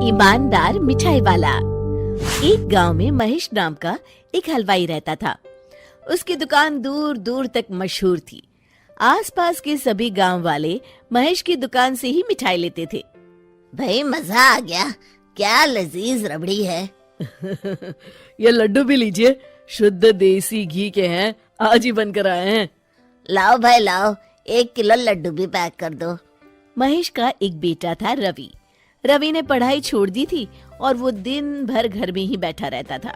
ईमानदार मिठाई वाला। एक गांव में महेश नाम का एक हलवाई रहता था। उसकी दुकान दूर दूर तक मशहूर थी। आसपास के सभी गांव वाले महेश की दुकान से ही मिठाई लेते थे। भाई मजा आ गया, क्या लजीज रबड़ी है। ये लड्डू भी लीजिए, शुद्ध देसी घी के हैं, आज ही बनकर आए हैं। लाओ भाई लाओ, 1 किलो लड्डू भी पैक कर दो। महेश का एक बेटा था रवि। रवि ने पढ़ाई छोड़ दी थी और वो दिन भर घर में ही बैठा रहता था।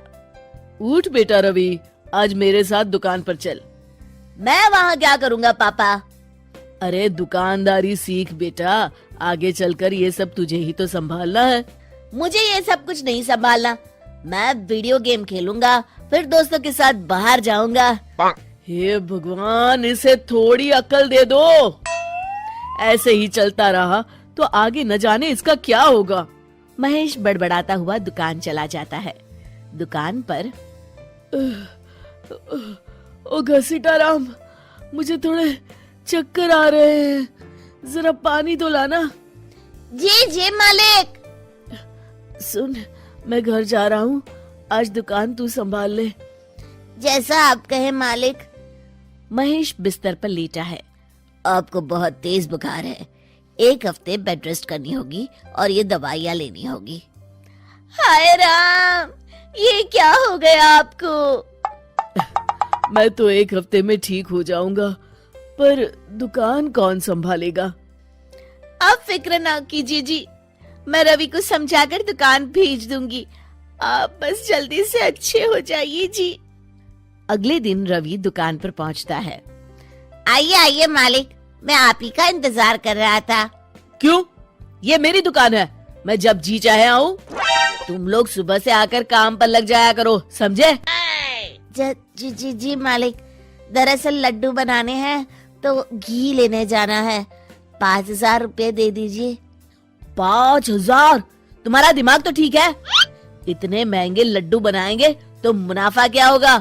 उठ बेटा रवि, आज मेरे साथ दुकान पर चल। मैं वहाँ क्या करूँगा पापा? अरे दुकानदारी सीख बेटा, आगे चलकर ये सब तुझे ही तो संभालना है। मुझे ये सब कुछ नहीं संभालना। मैं वीडियो गेम खेलूंगा, फिर दोस्तों के साथ बाहर जाऊंगा। हे भगवान, इसे थोड़ी अक्ल दे दो। ऐसे ही चलता रहा तो आगे न जाने इसका क्या होगा। महेश बड़बड़ाता हुआ दुकान चला जाता है। दुकान पर ओ घसीटाराम, मुझे थोड़े चक्कर आ रहे हैं, जरा पानी तो लाना। जी जी मालिक। सुन, मैं घर जा रहा हूँ, आज दुकान तू संभाल ले। जैसा आप कहे मालिक। महेश बिस्तर पर लेटा है। आपको बहुत तेज बुखार है, 1 हफ्ते बेड रेस्ट करनी होगी और ये दवाइयाँ लेनी होगी। हाय राम, ये क्या हो गया आपको? मैं तो 1 हफ्ते में ठीक हो जाऊंगा, पर दुकान कौन संभालेगा? आप फिक्र ना कीजिए जी, मैं रवि को समझाकर दुकान भेज दूंगी। आप बस जल्दी से अच्छे हो जाइए जी। अगले दिन रवि दुकान पर पहुंचता है। आइए आइए मालिक, मैं आप ही का इंतजार कर रहा था। क्यों? ये मेरी दुकान है, मैं जब जी चाहे आऊं। तुम लोग सुबह से आकर काम पर लग जाया करो, समझे? जी जी जी मालिक, दरअसल लड्डू बनाने हैं तो घी लेने जाना है, 5,000 रुपए दे दीजिए। 5,000? तुम्हारा दिमाग तो ठीक है? इतने महंगे लड्डू बनाएंगे तो मुनाफा क्या होगा?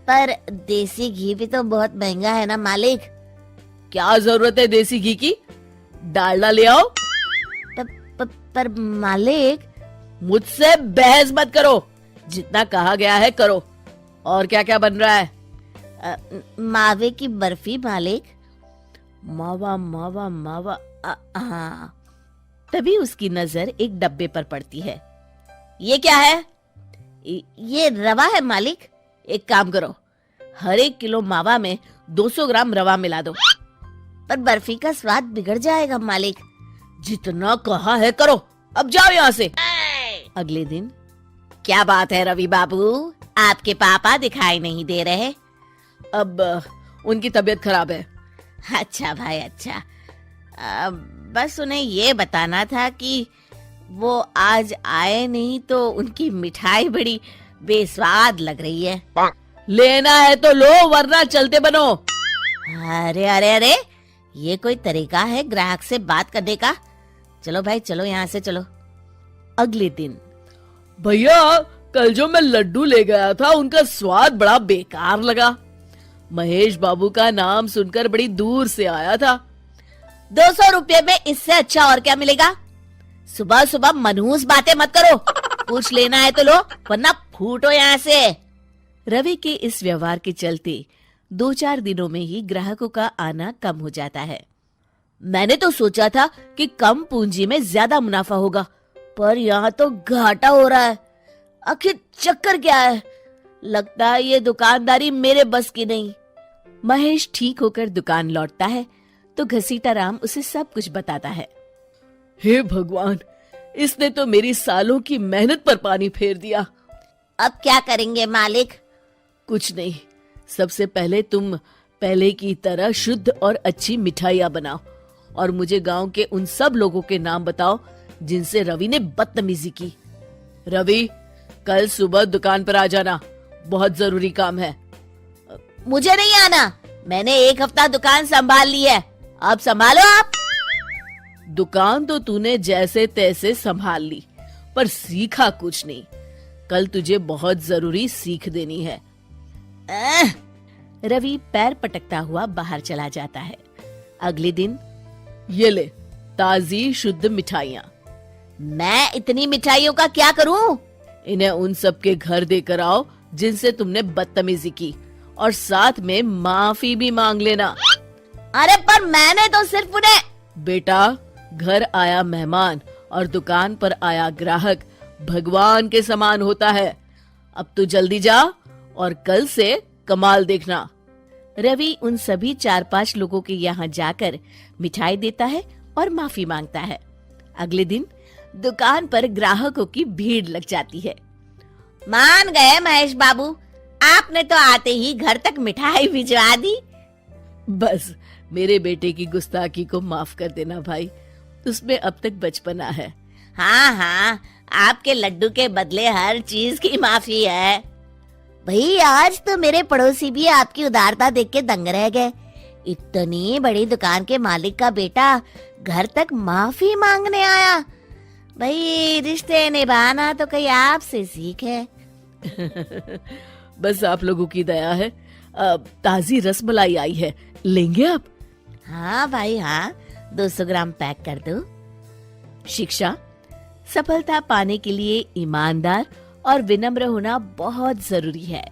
पर देसी घी भी तो बहुत महंगा है ना मालिक। क्या जरूरत है देसी घी की? डालडा ले आओ। पर मालिक। मुझसे बहस मत करो, जितना कहा गया है करो। और क्या क्या बन रहा है? मावे की बर्फी मालिक। मावा मावा मावा, हाँ। तभी उसकी नजर एक डब्बे पर पड़ती है। ये क्या है? ये रवा है मालिक। एक काम करो, हर 1 किलो मावा में 200 ग्राम रवा मिला दो। पर बर्फी का स्वाद बिगड़ जाएगा मालिक। जितना कहा है करो, अब जाओ यहाँ से। अगले दिन। क्या बात है रवि बाबू, आपके पापा दिखाई नहीं दे रहे? अब उनकी तबीयत खराब है। अच्छा भाई अच्छा। बस उन्हें ये बताना था कि वो आज आए नहीं तो उनकी मिठाई बड़ी बेस्वाद लग रही है। लेना है तो लो, वरना चलते बनो। अरे अरे अरे, ये कोई तरीका है ग्राहक से बात करने का? चलो भाई चलो, यहाँ से चलो। अगले दिन। भैया, कल जो मैं लड्डू ले गया था उनका स्वाद बड़ा बेकार लगा। महेश बाबू का नाम सुनकर बड़ी दूर से आया था। 200 रुपये में इससे अच्छा और क्या मिलेगा? सुबह सुबह मनहूस बातें मत करो। कुछ लेना है तो लो, वरना फूटो यहाँ से। रवि के इस व्यवहार के चलते 2-4 दिनों में ही ग्राहकों का आना कम हो जाता है। मैंने तो सोचा था कि कम पूंजी में ज्यादा मुनाफा होगा, पर यहाँ तो घाटा हो रहा है। आखिर चक्कर क्या है? लगता है ये दुकानदारी मेरे बस की नहीं। महेश ठीक होकर दुकान लौटता है तो घसीटाराम उसे सब कुछ बताता है। हे भगवान, इसने तो मेरी सालों की मेहनत पर पानी फेर दिया। अब क्या करेंगे मालिक? कुछ नहीं, सबसे पहले तुम पहले की तरह शुद्ध और अच्छी मिठाइयाँ बनाओ और मुझे गांव के उन सब लोगों के नाम बताओ जिनसे रवि ने बदतमीजी की। रवि, कल सुबह दुकान पर आ जाना, बहुत जरूरी काम है। मुझे नहीं आना, मैंने 1 हफ्ता दुकान संभाल ली है, अब संभालो आप। दुकान तो तूने जैसे तैसे संभाल ली, पर सीखा कुछ नहीं। कल तुझे बहुत जरूरी सीख देनी है। रवि पैर पटकता हुआ बाहर चला जाता है। अगले दिन। ये ले, ताजी शुद्ध मिठाइयाँ। मैं इतनी मिठाइयों का क्या करूं? इन्हें उन सब के घर देकर आओ जिनसे तुमने बदतमीजी की, और साथ में माफी भी मांग लेना। अरे पर मैंने तो सिर्फ उन्हें। बेटा, घर आया मेहमान और दुकान पर आया ग्राहक भगवान के समान होता है। अब तू जल्दी जा और कल से कमाल देखना। रवि उन सभी 4-5 लोगों के यहाँ जाकर मिठाई देता है और माफी मांगता है। अगले दिन दुकान पर ग्राहकों की भीड़ लग जाती है। मान गए महेश बाबू, आपने तो आते ही घर तक मिठाई भिजवा दी। बस मेरे बेटे की गुस्ताखी को माफ कर देना भाई, उसमें अब तक बचपना है। हाँ हाँ, आपके लड्डू के बदले हर चीज की माफी है। भाई आज तो मेरे पड़ोसी भी आपकी उदारता देख के दंग रह गए। इतनी बड़ी दुकान के मालिक का बेटा घर तक माफी मांगने आया। भाई रिश्ते निभाना तो कहीं आपसे सीख है। बस आप लोगों की दया है। ताजी रसमलाई आई है, लेंगे आप? हाँ भाई हाँ, 200 ग्राम पैक कर दो। शिक्षा, सफलता पाने के लिए ईमानदार और विनम्र होना बहुत जरूरी है।